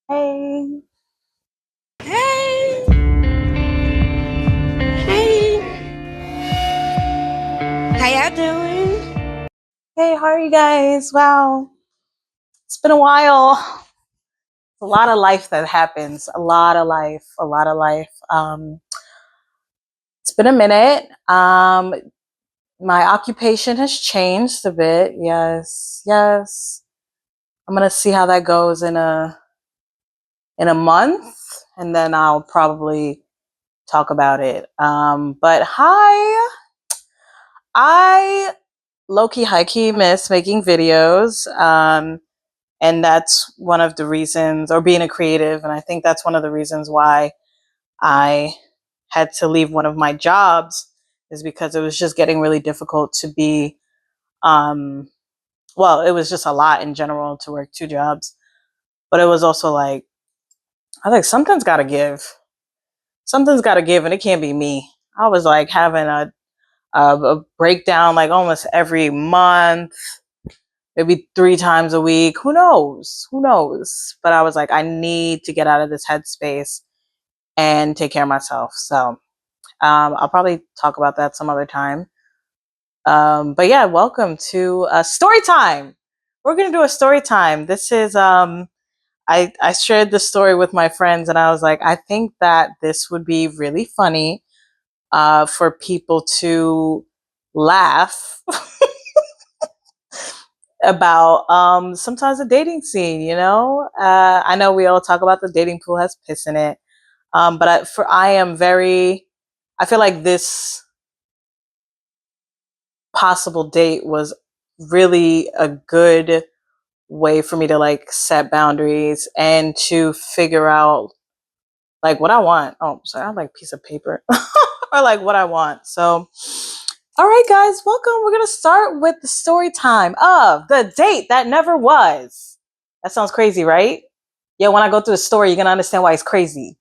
Hey, hey, hey, how y'all doing? Hey, how are you guys? Wow, it's been a while. A lot of life that happens. A lot of life. A lot of life. It's been a minute. My occupation has changed a bit. Yes, yes. I'm gonna see how that goes in a month, and then I'll probably talk about it. But hi, I low key, high key miss making videos. And that's one of the reasons, or being a creative. And I think that's one of the reasons why I had to leave one of my jobs, is because it was just getting really difficult to be, um, well, it was just a lot in general to work two jobs. But it was also like, I was like, something's got to give. Something's got to give, and it can't be me. I was like having a breakdown like almost every month, maybe 3 times a week. Who knows? Who knows? But I was like, I need to get out of this headspace and take care of myself. So I'll probably talk about that some other time. But yeah, welcome to story time. We're gonna do a story time. This is I shared this story with my friends, and I was like, I think that this would be really funny for people to laugh about sometimes the dating scene. I know we all talk about the dating pool has piss in it, but I am very, I feel like this possible date was really a good way for me to like set boundaries and to figure out like what I want. Oh, sorry, I like a piece of paper. Or like what I want. So all right, guys, welcome. We're gonna start with the story time of the date that never was. That sounds crazy, right? Yeah, when I go through the story, you're gonna understand why it's crazy.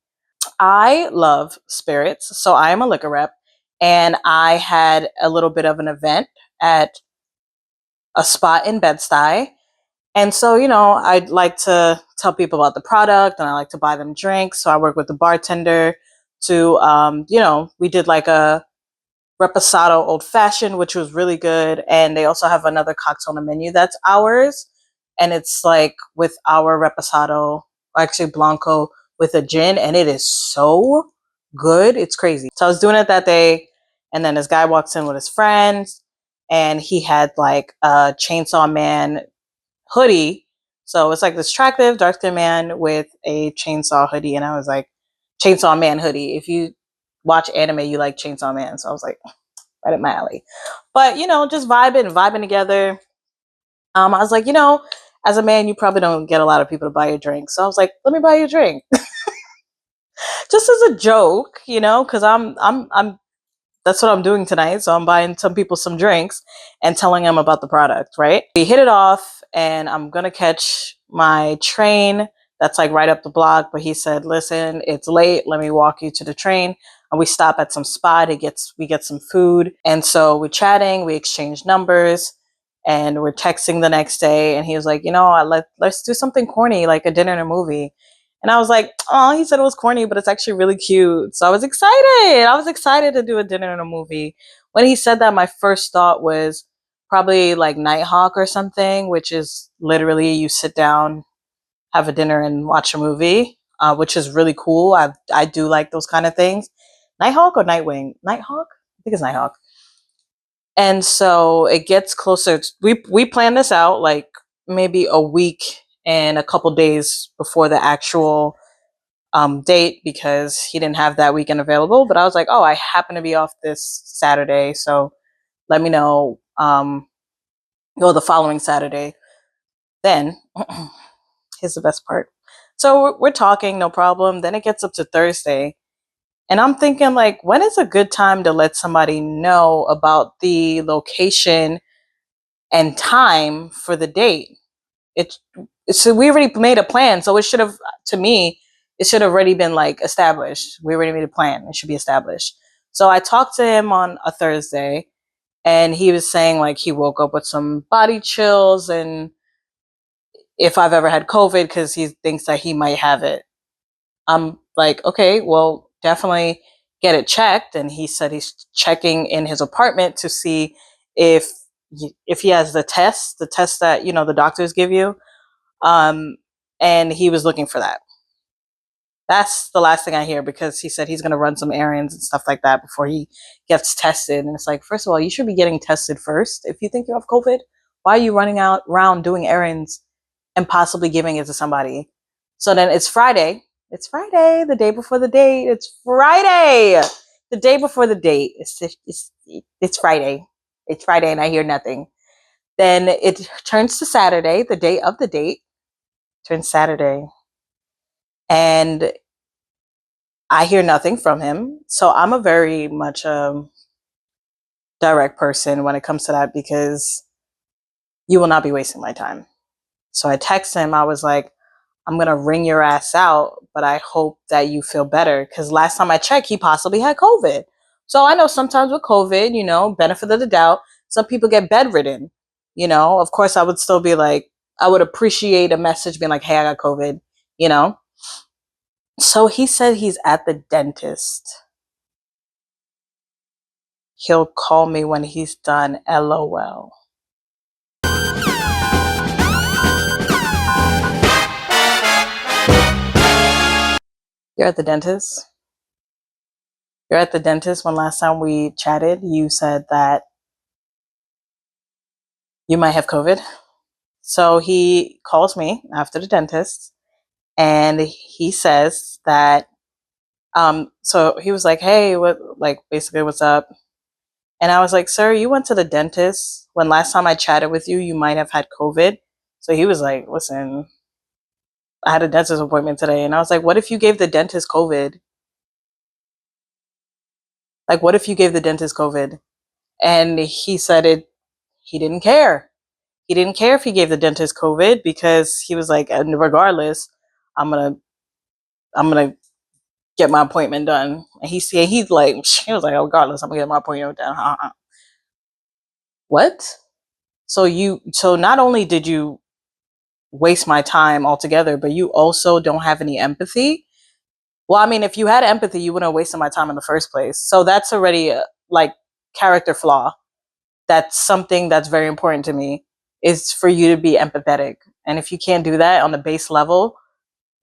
I love spirits, so I am a liquor rep, and I had a little bit of an event at a spot in Bed-Stuy. And so, I'd like to tell people about the product, and I like to buy them drinks. So I work with the bartender to, we did like a reposado old fashioned, which was really good. And they also have another cocktail on the menu that's ours. And it's like with our reposado, actually Blanco with a gin, and it is so good. It's crazy. So I was doing it that day, and then this guy walks in with his friends, and he had like a Chainsaw Man hoodie. So it's like this attractive dark skinned man with a chainsaw hoodie. And I was like, Chainsaw Man hoodie. If you watch anime, you like Chainsaw Man. So I was like, right up my alley. But just vibing together. I was like, as a man, you probably don't get a lot of people to buy you a drink. So I was like, let me buy you a drink, just as a joke, because I'm that's what I'm doing tonight. So I'm buying some people some drinks and telling them about the product, right? We hit it off, and I'm going to catch my train that's like right up the block. But he said, listen, it's late. Let me walk you to the train. And we stop at some spot. We get some food. And so we're chatting, we exchange numbers, and we're texting the next day. And he was like, let's do something corny, like a dinner and a movie. And I was like, oh, he said it was corny, but it's actually really cute. So I was excited. I was excited to do a dinner and a movie. When he said that, my first thought was probably like Nighthawk or something, which is literally you sit down, have a dinner, and watch a movie, which is really cool. I do like those kind of things. Nighthawk or Nightwing? Nighthawk? I think it's Nighthawk. And so it gets closer. We planned this out like maybe a week and a couple days before the actual date, because he didn't have that weekend available. But I was like, oh, I happen to be off this Saturday, so let me know. Go the following Saturday. Then here's the best part. So we're talking, no problem. Then it gets up to Thursday, and I'm thinking like, when is a good time to let somebody know about the location and time for the date? It so we already made a plan, so it should have, to me, it should have already been like established. We already made a plan. It should be established. So I talked to him on a Thursday, and he was saying like he woke up with some body chills, and if I've ever had COVID because he thinks that he might have it. I'm like, okay, well, definitely get it checked. And he said he's checking in his apartment to see if if he has the test that the doctors give you. Um, and he was looking for that. That's the last thing I hear because he said he's going to run some errands and stuff like that before he gets tested. And it's like, first of all, you should be getting tested first if you think you have COVID. Why are you running out around doing errands and possibly giving it to somebody? So then it's Friday. It's Friday, the day before the date. It's Friday, the day before the date. It's Friday. It's Friday, and I hear nothing. Then it turns to Saturday, the day of the date. Turns Saturday, and I hear nothing from him. So I'm a very much direct person when it comes to that because you will not be wasting my time. So I text him. I was like, I'm going to ring your ass out, but I hope that you feel better. Because last time I checked, he possibly had COVID. So I know sometimes with COVID, benefit of the doubt, some people get bedridden. Of course, I would still be like, I would appreciate a message being like, hey, I got COVID, you know? So he said he's at the dentist. He'll call me when he's done, LOL. You're at the dentist? You're at the dentist when last time we chatted, you said that you might have COVID. So he calls me after the dentist and he says that, so he was like, hey, what, like, basically, what's up? And I was like, sir, you went to the dentist when last time I chatted with you, you might have had COVID. So he was like, listen, I had a dentist appointment today. And I was like, what if you gave the dentist COVID? Like, what if you gave the dentist COVID? And he said he didn't care. He didn't care if he gave the dentist COVID because he was like, and regardless, I'm gonna I'm gonna get my appointment done. And he's like, he was like, oh, regardless, I'm gonna get my appointment done. What? So not only did you waste my time altogether, but you also don't have any empathy. Well, I mean, if you had empathy, you wouldn't have wasted my time in the first place. So that's already like character flaw. That's something that's very important to me is for you to be empathetic. And if you can't do that on the base level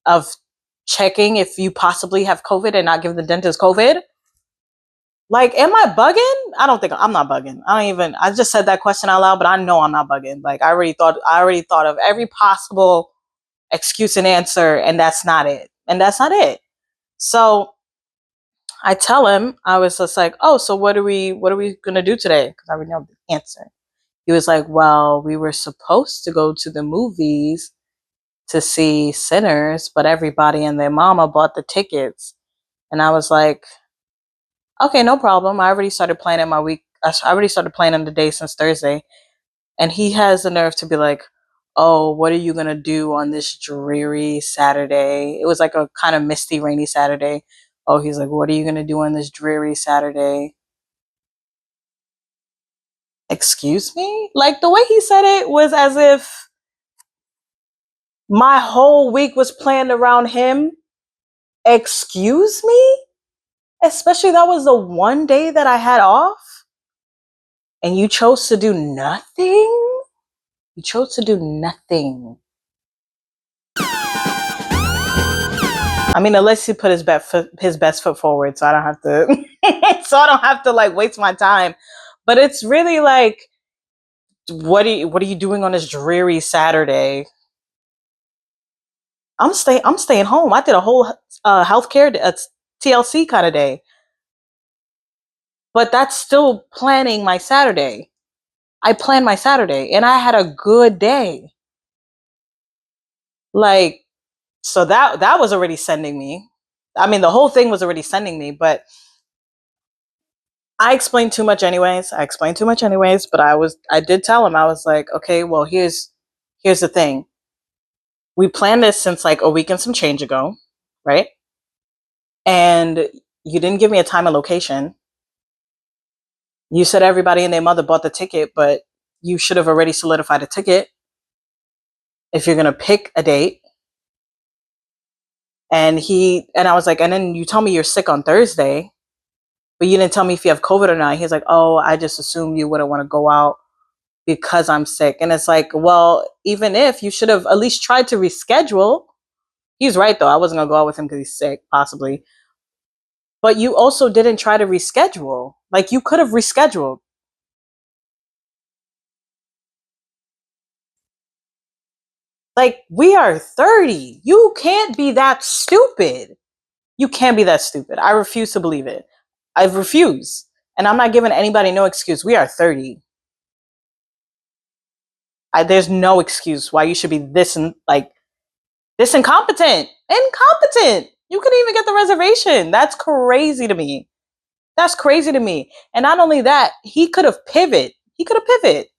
of checking if you possibly have COVID and not give the dentist COVID, like, am I bugging? I don't think I'm not bugging. I just said that question out loud, but I know I'm not bugging. Like, I already thought of every possible excuse and answer, and that's not it. And that's not it. So I tell him, I was just like, oh, so what are we gonna do today? Because I already know the answer. He was like, well, we were supposed to go to the movies to see Sinners, but everybody and their mama bought the tickets. And I was like, okay, no problem. I already started planning my week. I already started planning the day since Thursday. And he has the nerve to be like, oh, what are you going to do on this dreary Saturday? It was like a kind of misty, rainy Saturday. Oh, he's like, what are you going to do on this dreary Saturday? Excuse me? Like, the way he said it was as if my whole week was planned around him. Excuse me? Especially that was the one day that I had off and you chose to do nothing? You chose to do nothing. I mean, unless he put his best foot forward, so I don't have to, so I don't have to like waste my time. But it's really like, what are you doing on this dreary Saturday? I'm staying home. I did a whole healthcare TLC kind of day, but that's still planning my Saturday. I planned my Saturday, and I had a good day. Like, so that was already sending me. I mean, the whole thing was already sending me, but I explained too much anyways. But I did tell him, I was like, okay, well, here's the thing. We planned this since like a week and some change ago, right? And you didn't give me a time and location. You said everybody and their mother bought the ticket, but you should have already solidified a ticket. if you're gonna pick a date. And I was like, and then you tell me you're sick on Thursday, but you didn't tell me if you have COVID or not. He's like, oh, I just assumed you wouldn't want to go out because I'm sick. And it's like, well, even if, you should have at least tried to reschedule. He's right though. I wasn't gonna go out with him because he's sick, possibly. But you also didn't try to reschedule. Like, you could have rescheduled. Like, we are 30. You can't be that stupid. You can't be that stupid. I refuse to believe it. I refuse. And I'm not giving anybody no excuse. We are 30. There's no excuse why you should be this incompetent. Incompetent. You couldn't even get the reservation. That's crazy to me. That's crazy to me. And not only that, he could have pivot. He could have pivot.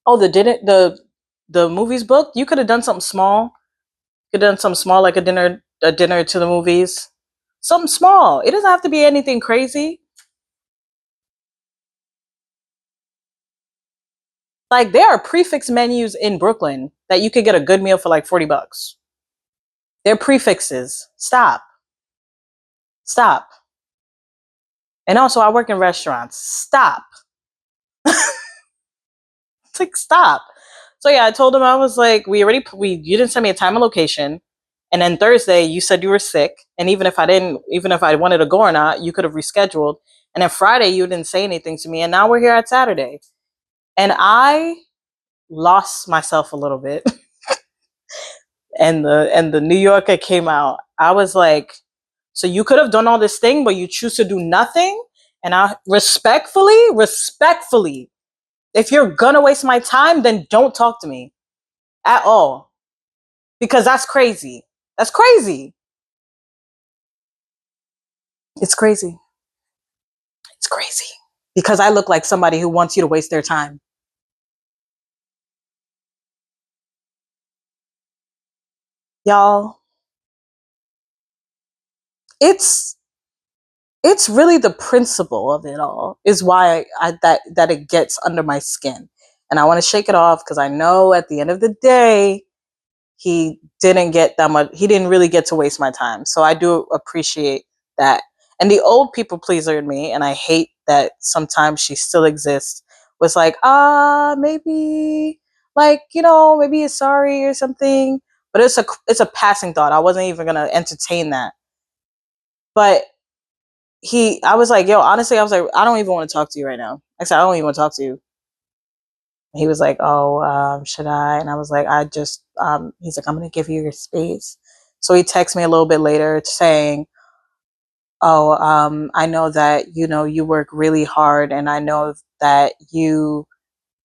Oh, the movies booked. You could have done something small. Could have done something small, like a dinner to the movies. Something small. It doesn't have to be anything crazy. Like, there are prefix menus in Brooklyn that you could get a good meal for like $40. They're prefixes. Stop. Stop. And also, I work in restaurants. Stop. It's like, stop. So yeah, I told him, I was like, you didn't send me a time and location. And then Thursday you said you were sick. And even if I wanted to go or not, you could have rescheduled. And then Friday you didn't say anything to me. And now we're here at Saturday. And I lost myself a little bit. And the New Yorker came out. I was like, so you could have done all this thing, but you choose to do nothing? And I respectfully, if you're gonna waste my time, then don't talk to me at all. Because that's crazy. That's crazy. It's crazy. It's crazy. Because I look like somebody who wants you to waste their time. Y'all, it's it's really the principle of it all is why that it gets under my skin. And I want to shake it off because I know at the end of the day, he didn't really get to waste my time. So I do appreciate that. And the old people pleaser in me, and I hate that sometimes she still exists, was like, maybe, like, maybe he's sorry or something. But it's a passing thought. I wasn't even gonna entertain that. But I was like, yo, honestly, I was like, I don't even want to talk to you right now. I said, I don't even want to talk to you. He was like, oh, should I? And I was like, he's like, I'm going to give you your space. So he texted me a little bit later saying, oh, I know that, you work really hard, and I know that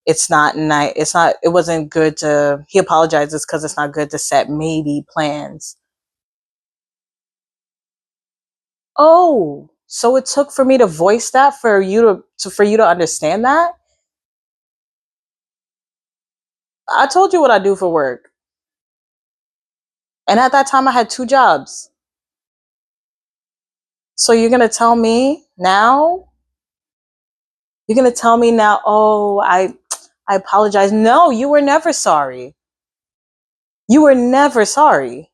it's not nice. It wasn't good he apologizes because it's not good to set maybe plans. Oh, so it took for me to voice that for you to understand that? I told you what I do for work. And at that time I had two jobs. So you're going to tell me now? You're going to tell me now, "Oh, I apologize." No, you were never sorry. You were never sorry.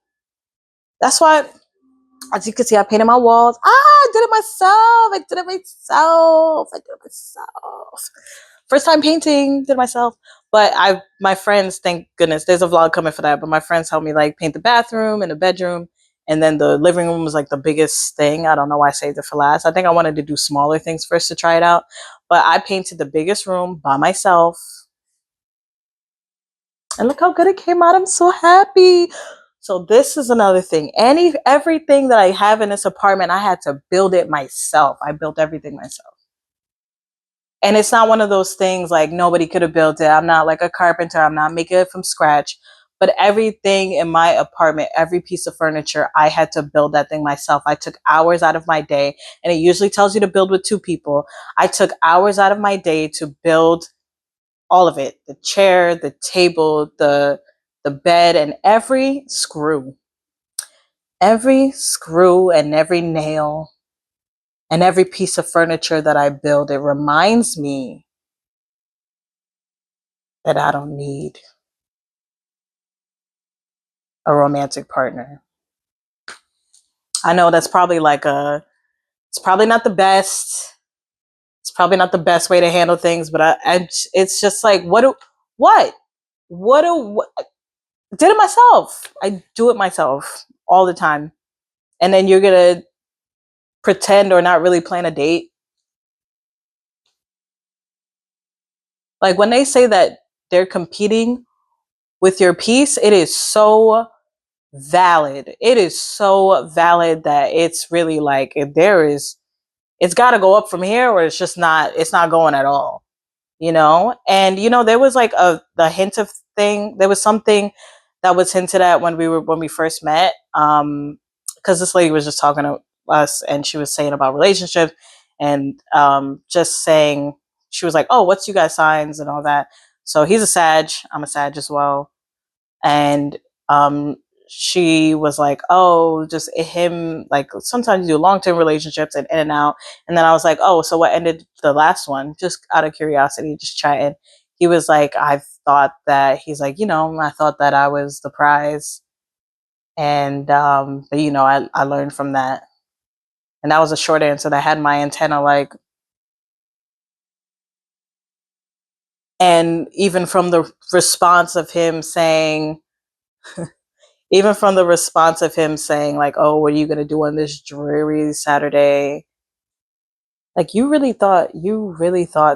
That's why, as you can see, I painted my walls. I did it myself. I did it myself. I did it myself. First time painting, did it myself. But my friends, thank goodness, there's a vlog coming for that. But my friends helped me like paint the bathroom and the bedroom, and then the living room was like the biggest thing. I don't know why I saved it for last. I think I wanted to do smaller things first to try it out. But I painted the biggest room by myself, and look how good it came out. I'm so happy. So this is another thing. Everything that I have in this apartment, I had to build it myself. I built everything myself. And it's not one of those things like nobody could have built it. I'm not like a carpenter. I'm not making it from scratch. But everything in my apartment, every piece of furniture, I had to build that thing myself. I took hours out of my day, and it usually tells you to build with two people. I took hours out of my day to build all of it, the chair, the table, the bed, and every screw and every nail and every piece of furniture that I build. It reminds me that I don't need a romantic partner. I know that's probably like a, it's probably not the best. It's probably not the best way to handle things, but it's just like, what, what, did it myself. I do it myself all the time. And then you're going to pretend or not really plan a date. Like when they say that they're competing with your peace, it is so valid. It is so valid that it's really like, if there is, it's got to go up from here, or it's not going at all, you know? And, you know, there was like the hint of thing, there was something that was hinted at when we first met. Cause this lady was just talking to us and she was saying about relationships and, just saying, she was like, oh, what's you guys signs and all that. So he's a Sag, I'm a Sag as well. And um she was like, oh, just him, like sometimes you do long-term relationships and in and out. And then I was like, oh, so what ended the last one, just out of curiosity, just chatting. He was like, I thought that, he's like, you know, I thought that I was the prize. And but you know, I learned from that. And that was a short answer that had my antenna like, and even from the response of him saying, even from the response of him saying like, oh, what are you going to do on this dreary Saturday? Like, you really thought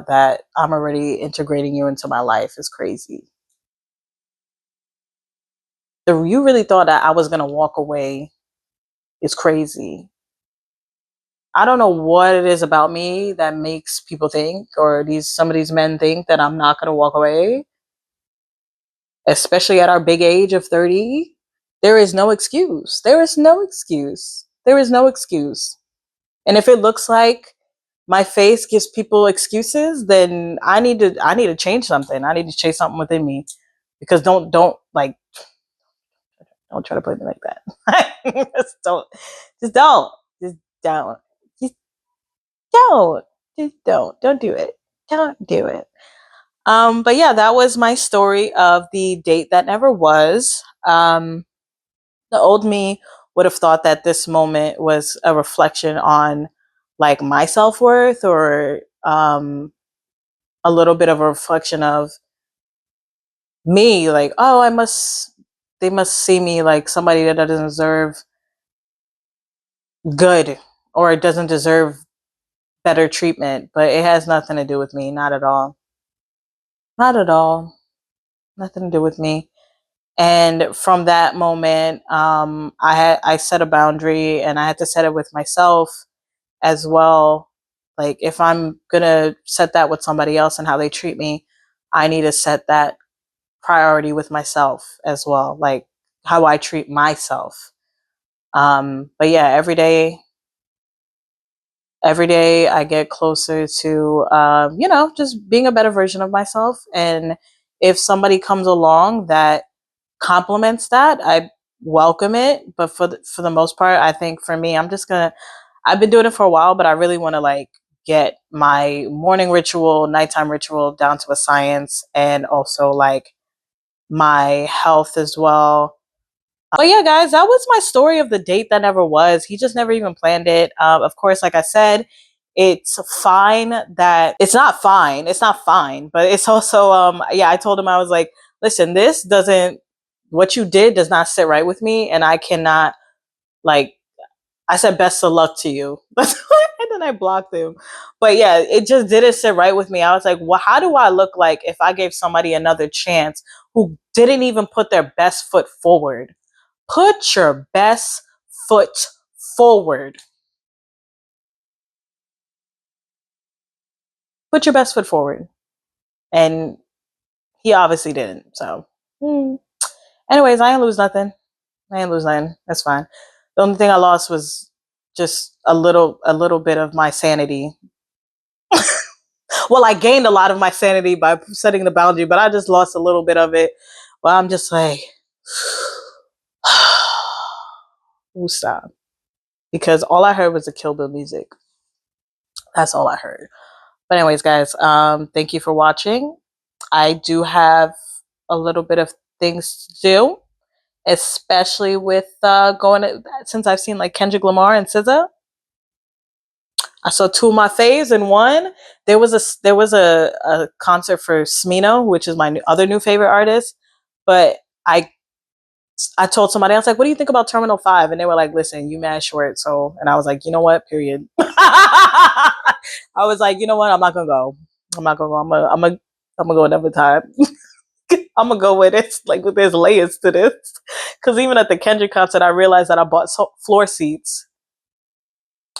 that I'm already integrating you into my life is crazy. You really thought that I was going to walk away is crazy. I don't know what it is about me that makes people think, or some of these men think that I'm not going to walk away, especially at our big age of 30. There is no excuse. There is no excuse. There is no excuse. And if it looks like my face gives people excuses, then I need to change something. I need to change something within me. Because don't like, don't try to put me like that. Just don't. Just don't. Just don't. Just don't do it. Don't do it. But yeah, that was my story of the date that never was. The old me would have thought that this moment was a reflection on like my self-worth, or a little bit of a reflection of me, like, oh, they must see me like somebody that doesn't deserve good, or it doesn't deserve better treatment. But it has nothing to do with me, not at all. Not at all. Nothing to do with me. And from that moment, I set a boundary, and I had to set it with myself as well. Like, if I'm gonna set that with somebody else and how they treat me, I need to set that priority with myself as well, like how I treat myself. But yeah, every day I get closer to, you know, just being a better version of myself. And if somebody comes along that complements that, I welcome it. But for the most part, I think for me, I've been doing it for a while, but I really want to like get my morning ritual, nighttime ritual down to a science, and also like my health as well. But yeah, guys, that was my story of the date that never was. He just never even planned it. Of course, like I said, it's fine that it's not fine. It's not fine, but it's also, yeah, I told him, I was like, listen, what you did does not sit right with me, and I cannot, like, I said best of luck to you. And then I blocked him. But yeah, it just didn't sit right with me. I was like, well, how do I look like if I gave somebody another chance who didn't even put their best foot forward? Put your best foot forward. Put your best foot forward. And he obviously didn't. So, anyways, I ain't lose nothing. I ain't lose nothing. That's fine. The only thing I lost was just a little bit of my sanity. Well, I gained a lot of my sanity by setting the boundary, but I just lost a little bit of it. Well, I'm just like, ooh, stop. Because all I heard was the Kill Bill music. That's all I heard. But anyways, guys, thank you for watching. I do have a little bit of things to do, especially with since I've seen like Kendrick Lamar and SZA. I saw two of my faves in one. There was a concert for Smino, which is my other new favorite artist. But I told somebody, I was like, "What do you think about Terminal 5?" And they were like, "Listen, you mad short." So, and I was like, "You know what? Period." I was like, "You know what? I'm not gonna go. I'm not gonna go. I'm gonna go another time. I'm gonna go with it. Like, there's layers to this." Because even at the Kendrick concert, I realized that I bought floor seats,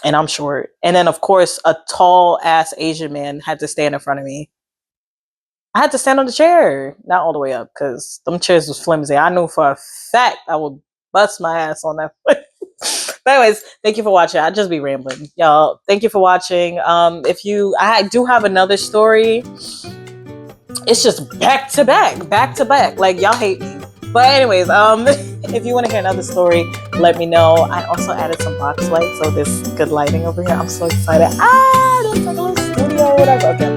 and I'm short. And then, of course, a tall ass Asian man had to stand in front of me. I had to stand on the chair, not all the way up, because them chairs was flimsy. I knew for a fact I would bust my ass on that. But anyways, thank you for watching. I just be rambling, y'all. Thank you for watching. I do have another story. It's just back to back. Like, y'all hate me. But anyways, if you want to hear another story, let me know. I also added some box lights, so there's good lighting over here. I'm so excited. It looks like a little studio, whatever. Okay,